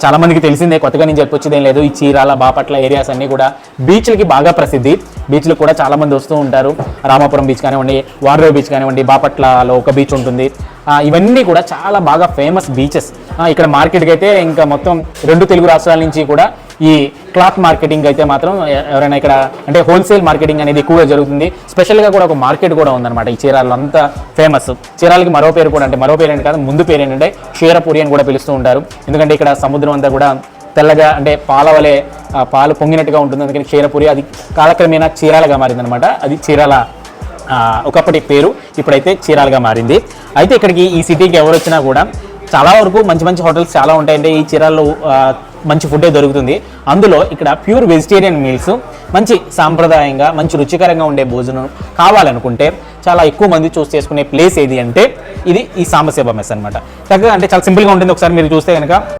చాలా మందికి తెలిసిందే, కొత్తగా నేను చెప్పొచ్చేదేం లేదు. ఈ చీరాల, బాపట్ల ఏరియాస్ అన్నీ కూడా బీచ్లకి బాగా ప్రసిద్ధి. బీచ్లకు కూడా చాలా మంది వస్తూ ఉంటారు. రామాపురం బీచ్ కానివ్వండి, వార్రో బీచ్ కానివ్వండి, బాపట్లలో ఒక బీచ్ ఉంటుంది. ఇవన్నీ కూడా చాలా బాగా ఫేమస్ బీచెస్. ఇక్కడ మార్కెట్కి అయితే ఇంకా మొత్తం 2 తెలుగు రాష్ట్రాల నుంచి కూడా ఈ క్లాత్ మార్కెటింగ్ అయితే మాత్రం ఎవరైనా ఇక్కడ అంటే హోల్సేల్ మార్కెటింగ్ అనేది ఎక్కువగా జరుగుతుంది. స్పెషల్గా కూడా ఒక మార్కెట్ కూడా ఉందన్నమాట ఈ చీరాలలో, అంతా ఫేమస్. చీరాలకి మరో పేరు కూడా, అంటే మరో పేరు ఏంటి కాదు, ముందు పేరు ఏంటంటే క్షీరపురి అని కూడా పిలుస్తూ ఉంటారు. ఎందుకంటే ఇక్కడ సముద్రం అంతా కూడా తెల్లగా అంటే పాల వలె పాలు పొంగినట్టుగా ఉంటుంది. అందుకని క్షీరపురి. అది కాలక్రమేణా చీరాలగా మారిందనమాట. అది చీరాల ఒకప్పటి పేరు, ఇప్పుడైతే చీరాలుగా మారింది. అయితే ఇక్కడికి ఈ సిటీకి ఎవరు వచ్చినా కూడా చాలా వరకు మంచి మంచి హోటల్స్ చాలా ఉంటాయంటే ఈ చీరాల్లో మంచి ఫుడ్డే దొరుకుతుంది. అందులో ఇక్కడ ప్యూర్ వెజిటేరియన్ మీల్స్, మంచి సాంప్రదాయంగా మంచి రుచికరంగా ఉండే భోజనం కావాలనుకుంటే చాలా ఎక్కువ మంది చూస్ చేసుకునే ప్లేస్ ఏది అంటే ఇది ఈ సాంబశివ మెస్ అనమాట. చక్కగా అంటే చాలా సింపుల్గా ఉంటుంది. ఒకసారి మీరు చూస్తే కనుక